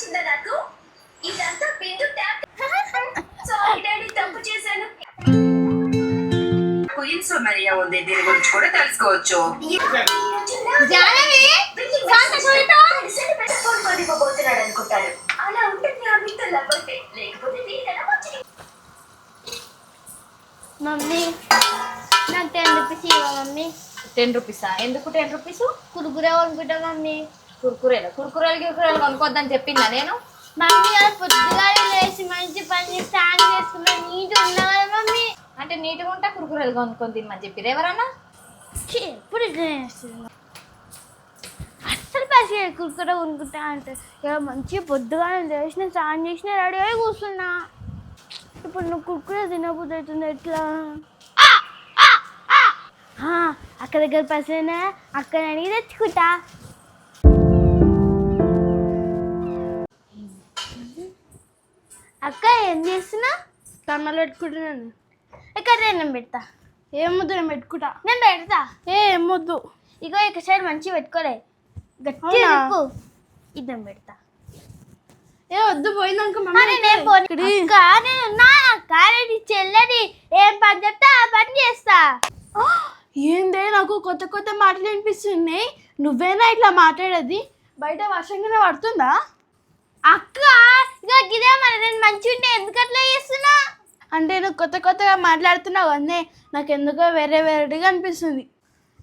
వచ్చిందా నాకు ఇదంతా బిందు ట్యాప్ సారీ డాడీ తప్పు చేశాను ఇన్సోమనియా ఉంది దీని గురించి కూడా తెలుసుకోవచ్చు పోతున్నాడు అనుకుంటారు అలా ఉంటుంది అమితో లవ్వంటే లేకపోతే దీనికన్నా మంచిది మమ్మీ నాకు 10 రూపీస్ ఇవ్వ మమ్మీ. 10 రూపీసా? ఎందుకు 10 రూపీస్? కురుకురే కొనుక్కుంటా మమ్మీ. కురుకురేలు కొనుక్కోద్దని చెప్పిందా నేను? మమ్మీ అది పొద్దుగా లేచి మంచి పని స్టాండ్ చేసుకున్నా నీట్ ఉన్నా కదా మమ్మీ. అంటే నీట్గా ఉంటా కురుకురేలు కొనుక్కొని తినమని చెప్పిరు ఎవరన్నా? ఎప్పుడు ఇట్లా చేస్తుంది అస్సలు పసి కురుకురే కొనుక్కుంటా అంటే ఇక మంచిగా పొద్దుగా లేచిన స్టాండ్ చేసిన రెడీ అయి కూర్చున్నా. ఇప్పుడు నువ్వు కురుకురే తినబుద్ధి అవుతుంది ఎట్లా? అక్క దగ్గర పైసలేనా అక్కని అడిగి తెచ్చుకుంటా. అక్క ఏం చేస్తున్నా? కమ్మలు పెట్టుకుంటున్నాను. ఇక్కడ నేను పెడతా. ఏమొద్దు నేను పెట్టుకుంటా. నేను పెడతా. ఏమొద్దు. ఇగో ఇక సైడ్ మంచిగా పెట్టుకోలే గట్టిగా చెప్పు. ఇద్దం పెడతా. ఏ వద్దు పోయిందనుకో నేను నా కాలేజీ చెల్లడి ఏం పని చెప్తా ఆ పని చేస్తా. ఏందే నాకు కొత్త కొత్త మాటలు వినిపిస్తున్నాయి. నువ్వేనా ఇట్లా మాట్లాడేది? బయట వర్షంగానే పడుతుందా? అక్క ఇక ఇదే మరి నేను మంచిగా ఉంటే ఎందుకు అట్లా చేస్తున్నా? అంటే నువ్వు కొత్త కొత్తగా మాట్లాడుతున్నావు అన్నీ నాకు ఎందుకో వేరే వేరేగా అనిపిస్తుంది.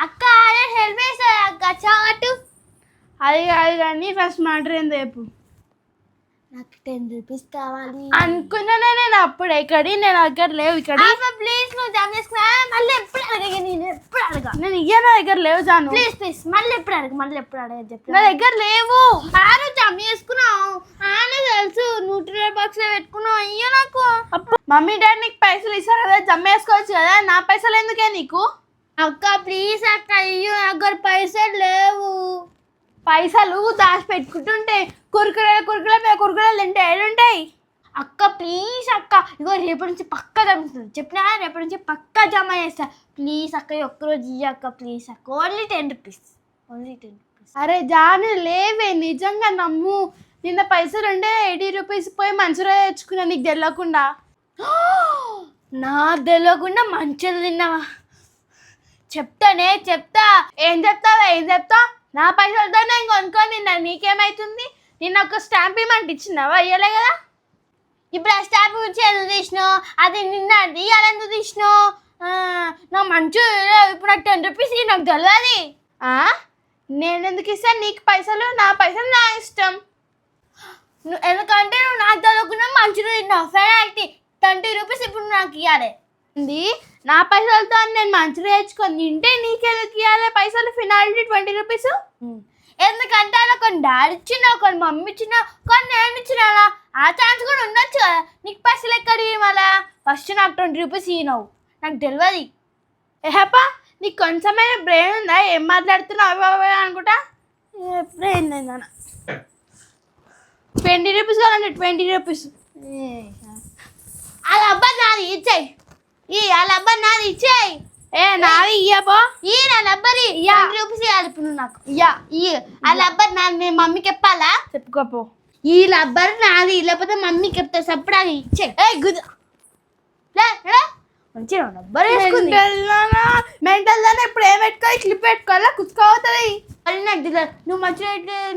అక్క నేను హెల్ప్ చేస్తా అక్క చాటు. అది కాదు కానీ ఫస్ట్ మ్యాటర్ ఏందో చెప్పు. నాకు 10 రూపీస్ కావాలి అనుకున్నానే నేను అప్పుడు. ఎక్కడి నేను దగ్గర లేవు. ఇక్కడ ప్లీజ్ నువ్వు జమ చేసుకున్నా మళ్ళీ ఎప్పుడు అడిగా. నేను ఎప్పుడు అడగా నేను ఇయ్య నా దగ్గర లేవు జాను. ప్లీజ్ ప్లీజ్ మళ్ళీ ఎప్పుడు అడగ చెప్పు. నా దగ్గర లేవు. నువ్వు జమ చేసుకున్నావు ఆనే తెలుసు. 100 బాక్స్లో పెట్టుకున్నావు. అయ్యో నాకు మమ్మీ డాడీ నీకు పైసలు ఇస్తారు కదా జమ చేసుకోవచ్చు కదా. నా పైసలు ఎందుకే నీకు? అక్క ప్లీజ్ అక్క. అయ్యో నా దగ్గర పైసలు లేవు. పైసలు దాచి పెట్టుకుంటుంటే కురుకురేలు తింటే ఏడుంటాయి. అక్క ప్లీజ్ అక్క. ఇగో రేపటి నుంచి పక్కా జమిస్తుంది చెప్పినా. రేపటి నుంచి పక్కా జమ చేస్తా. ప్లీజ్ అక్క ఒక్కరోజు ఇయ్య అక్క ప్లీజ్ అక్క. Only 10 rupees. అరే జాను లేవే నిజంగా నమ్ము. నిన్న పైసలు ఉండే 80 రూపీస్ పోయి మంచిగా తెచ్చుకున్నా నీకు తెలియకుండా. నాకు తెలియకుండా మంచిగా తిన్నావా? చెప్తా. ఏం చెప్తావు? నా పైసలతో నేను కొనుక్కొని నిన్న నీకేమవుతుంది? నిన్న ఒక స్టాంప్ ఇవ్వమంటే ఇచ్చినావా? ఇయ్యలే కదా. ఇప్పుడు ఆ స్టాంప్ గురించి ఎందుకు తీసినావు? అది నిన్న ఇయ్యాలి ఎందుకు తీసినావు? నా మంచి ఇప్పుడు నాకు 10 రూపీస్ నాకు తెలియదు. నేను ఎందుకు ఇస్తాను నీకు పైసలు? నా పైసలు నా ఇష్టం. ఎందుకంటే నువ్వు నాకు తెలియకుండా మంచిగా తిన్నావు. ఫెనాల్టీ 20 రూపీస్ ఇప్పుడు నాకు ఇవ్వాలి. నా పైసలతో నేను మంచిగా తెచ్చుకొని తింటే నీకెందుకు ఇవ్వాలి పైసలు? ఫినాలిటీ 20 రూపీస్. ఎందుకంటే అలా కొన్ని డాడీ ఇచ్చినా కొన్ని మమ్మీ ఇచ్చినా కొన్ని నేను ఇచ్చినా ఆ ఛాన్స్ కూడా ఉండొచ్చు కదా. నీకు పైసలు ఎక్కడ మళ్ళా? ఫస్ట్ నాకు 20 రూపీస్ ఇవ్వవు. నాకు తెలియదు. ఏహప్పా నీకు కొంచెమైనా బ్రెయిన్ ఉందా? ఏం మాట్లాడుతున్నావు అనుకుంటా. బ్రెయిన్ లేదన్న. 20 రూపీస్ కావాలండి. 20 రూపీస్. అలా అబ్బా నాది ఇచ్చాయి. వాళ్ళ అబ్బా నాది ఇచ్చేయి. నాది ఇయ్యబో. నా లబ్బరి 20 రూపీస్ ఇవ్వాలి ఇప్పుడు నాకు. వాళ్ళ అబ్బర్ నాది. నేను మమ్మీకి చెప్పాలా? చెప్పుకోపో. ఈ లబ్బర్ నాది లేకపోతే మమ్మీకి చెప్తా. సప్పుడు అది ఇచ్చే మంచిగా లబ్బర్ మెంటల్ దాన్ని ఇప్పుడు ఏం పెట్టుకోవాలి? క్లిప్ పెట్టుకోవాలా? కుచ్చుకోవుతుంది. అది నాకు తెలియదు. నువ్వు మంచిగా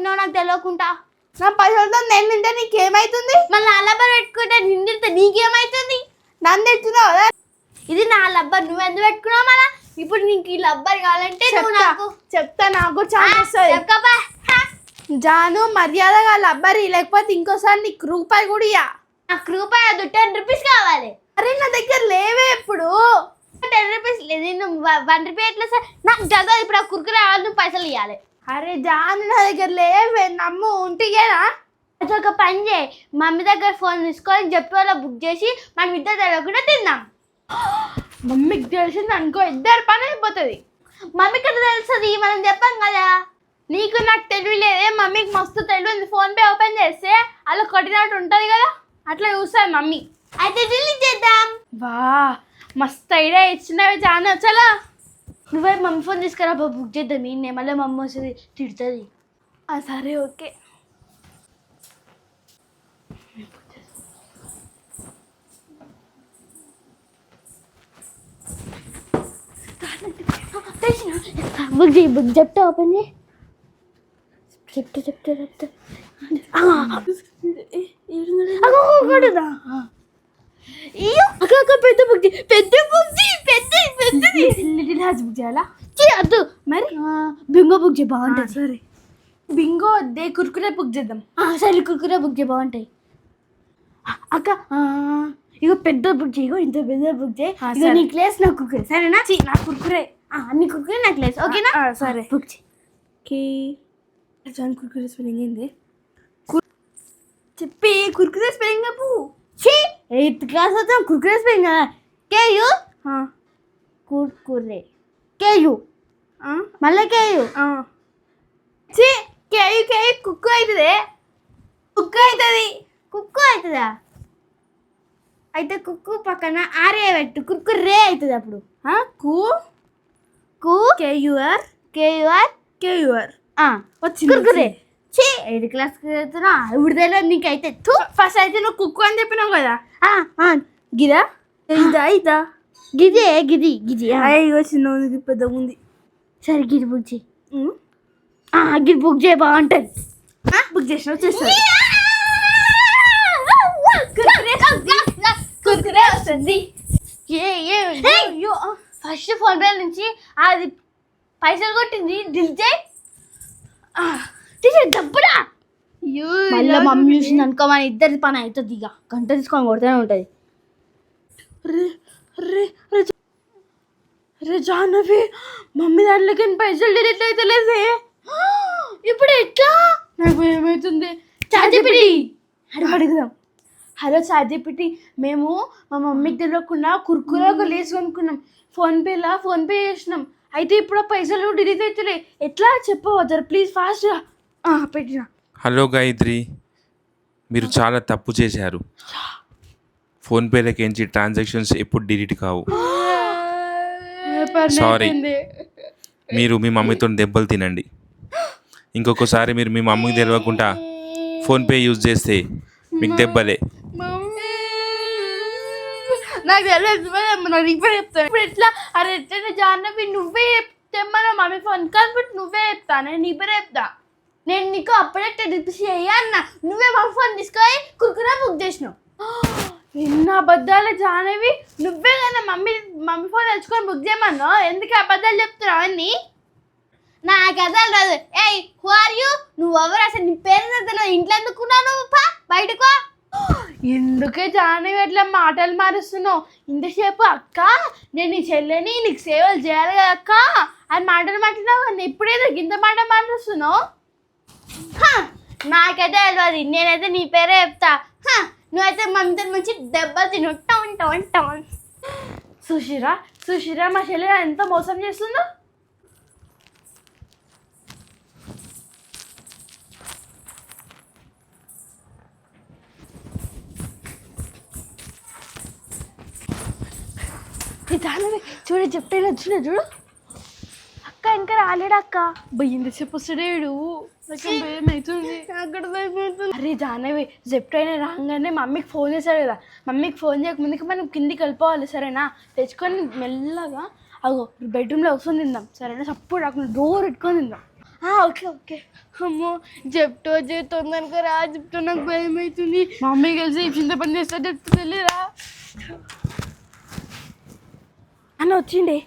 నువ్వు నాకు తెలియకుండా నా పైసలతో నేను తింటే నీకేమవుతుంది? మళ్ళీ నా లబ్బర్ పెట్టుకుంటే నిన్ను తింటే నీకేమవుతుంది? నన్ను తింటున్నావు కదా. ఇది నా లబ్బర్. నువ్వు ఎందుకు పెట్టుకున్నావు? మళ్ళా ఇప్పుడు నీకు ఈ లబ్బర్ కావాలంటే నువ్వు నాకు చెప్తా. నాకు చాలా జాను మర్యాదగా లబ్బరి లేకపోతే ఇంకోసారి నీకు రూపాయి కూడా ఇయ్య. నాకు రూపాయి అది 10 రూపీస్ కావాలి. అరే నా దగ్గర లేవే ఇప్పుడు 10 రూపీస్ లేదు. నువ్వు 1 రూపాయి ఎట్లా సార్? నాకు చదవదు. ఇప్పుడు ఆ కురుకు రావాలి. నువ్వు పైసలు ఇవ్వాలి. అరే జాను నా దగ్గర లేవే. నమ్ము ఉంటికేనా? అది ఒక పని చేయి. మమ్మీ దగ్గర ఫోన్ తీసుకొని చెప్పి వాళ్ళ బుక్ చేసి మనం ఇద్దరు తెలియకుండా తిందాం. మమ్మీకి తెలిసింది అనుకో ఇద్దరు పని అయిపోతుంది. మమ్మీకి ఎట్లా తెలుస్తుంది? మనం చెప్పాం కదా. నీకు నాకు తెలియలేదే. మమ్మీకి మస్తు తెలియదు. ఫోన్పే ఓపెన్ చేస్తే అలా కొట్టినట్టు ఉంటుంది కదా. అట్లా చూస్తుంది మమ్మీ. అయితే డిలీట్ చేద్దాం. వా మస్తు ఐడియా ఇచ్చినవి చాలా. చలా నువ్వే మమ్మీ ఫోన్ తీసుకురా బుక్ చేద్దాం. మళ్ళీ మమ్మీ వస్తుంది తిడుతుంది. సరే ఓకే. బుక్ చేయి బుక్ చెప్తా ఓపెన్ చేయి చెప్తా పెద్ద బుక్ పెద్దది లిటిల్ హార్ట్స్ బుక్ చేయాలా అద్దు మరి బింగో బుక్ చేయి బాగుంటుంది సరే బింగో వద్దే కుర్కురే బుక్ చేద్దాం సరే కుర్కురే బుక్ చేయి బాగుంటాయి అక్క ఇగో పెద్ద బుక్ చేయి ఇంత పెద్ద బుక్ చేయి ఇగో నీ క్లేస్ నా కుర్కురే సరేనా నా కుర్కురే నీ కుర్కురే నా క్లేస్ ఓకేనా సరే బుక్ చేయి కుర్కురే స్పెల్లింగ్ ఏంది చెప్పి కుర్కురే స్పెల్లింగ్ చెప్పు 8th క్లాస్ అవుతాం Kurkure spelling Ku Kurkure Ku మళ్ళీ కేయు కేయు కేయు కుక్కు అవుతుంది కుక్కు అవుతుందా అయితే కుక్కు పక్కన ఆరే పెట్టు కుర్కురే అవుతుంది అప్పుడు కేయూఆర్ వచ్చింది కుర్కురే 8th క్లాస్కి వెళ్తున్నా ఇప్పుడు తెలియదు నీకైతే ఫస్ట్ అయితే నువ్వు కుక్కు అని చెప్పినావు కదా గిదా ఇదా గిదే గిది చిన్న పెద్ద ఉంది సరే గిది బుక్ చేయి గిది బుక్ చేయి బాగుంటుంది బుక్ చేసిన వచ్చేస్తుంది కుర్కురే వస్తుంది ఫస్ట్ ఫోన్ పే నుంచి అది పైసలు కొట్టింది డిలీట్ చేయి డబ్బురా మళ్ళీ మమ్మీ చూసింది అనుకో మన ఇద్దరి పని అవుతుంది ఇక గంట తీసుకొని కొడుతూనే ఉంటుంది రే జాహ్నవి మమ్మీ దాంట్లోకి పైసలు డిలీట్ అయితే లేదే ఇప్పుడు ఎట్లా నాకు ఏమవుతుంది చార్జిపిటి అడుగుదాం హలో చార్జిపిటి మేము మా మమ్మీకి తెలియకుండా కుర్కురే ఒక లేస్ కొనుక్కున్నాం ఫోన్పే చేసినాం అయితే ఇప్పుడు పైసలు డిలీట్ అవుతలే ఎట్లా చెప్పవద్దరు ప్లీజ్ ఫాస్ట్గా పెట్టినా హలో గాయత్రి మీరు చాలా తప్పు చేశారు ఫోన్పేలకి ట్రాన్సాక్షన్స్ ఎప్పుడు డిలీట్ కావు సారీ మీరు మీ మమ్మీతో దెబ్బలు తినండి ఇంకొకసారి మీరు మీ మమ్మీకి తెలియకుండా ఫోన్పే యూజ్ చేస్తే మీకు దెబ్బలే నాకు తెలియదు నాకు ఇప్పుడు చెప్తాను ఇప్పుడు ఎట్లా అరే ఎట్లా జాహ్నవి నువ్వే తెమ్మన్నా మమ్మీ ఫోన్ కాదు నువ్వే చెప్తాను నేను ఇప్పుడు చెప్తా నేను నీకు అప్పుడే టెలిపి అన్న నువ్వే మా ఫోన్ తీసుకొని కుర్కురే బుక్ చేసినావు ఎన్న అబద్ధాలు జాహ్నవి నువ్వే కదా మమ్మీ ఫోన్ తెచ్చుకొని బుక్ చేయమన్నావు ఎందుకు అబద్ధాలు చెప్తున్నావు అన్నీ నాకు అసలు రాదు హూ ఆర్ యూ నువ్వు ఎవరు అసలు నీ పేరు తెలియదు ఇంట్లో ఎందుకున్నావు నువ్వు బయటకు ఎందుకే జాహ్నవి అట్లా మాటలు మారుస్తున్నావు ఇంతసేపు అక్క నేను నీ చెల్లెని నీకు సేవలు చేయాలి కదా అక్క అని మాటలు మాట్లాడినావు కానీ ఎప్పుడేదో ఇంత మాట మాట్లాడుతున్నావు నాకైతే తెలియదు నేనైతే నీ పేరే చెప్తా నువ్వైతే మమ్మీతో మంచి దెబ్బలు తిను టౌన్ సుశీరా మా చెల్లె ఎంత మోసం చేస్తుందో చూడు చెప్తే వచ్చిన చూడు అక్క ఇంకా రాలేడు అక్క భయ్యింది చెప్పు వస్తాడు భయమవుతుంది అక్కడ భయమవుతుంది అరే జాహ్నవి జెప్టైనా రాగానే మమ్మీకి ఫోన్ చేశాడు కదా మమ్మీకి ఫోన్ చేయకముందుకు మనం కిందికి వెళ్ళిపోవాలి సరేనా తెచ్చుకొని మెల్లగా అగో బెడ్రూమ్లో వస్తుంది తిందాం సరేనా సప్పుడు రాకుండా డోర్ పెట్టుకొని తిందాం ఓకే అమ్మో జెప్టో తొందరగా రా జెప్టో నాకు భయమవుతుంది మమ్మీ కలిసి చింత పని చేస్తా చెప్తూ తెలియరా అన్న వచ్చిండే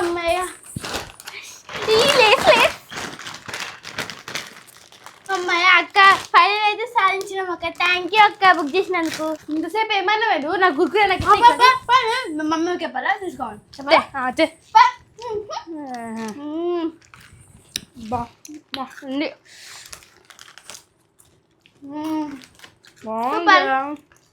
అమ్మయ్య అమ్మాయి అక్క ఫైనల్ అయితే సాధించినాం అక్క థ్యాంక్ యూ అక్క బుక్ చేసినందుకు ఇంతసేపు ఏమన్నా వేడు నాకు గుర్తుగా నాకు మమ్మీ చెప్పాలా తీసుకోండి బాగుంది బాగుంది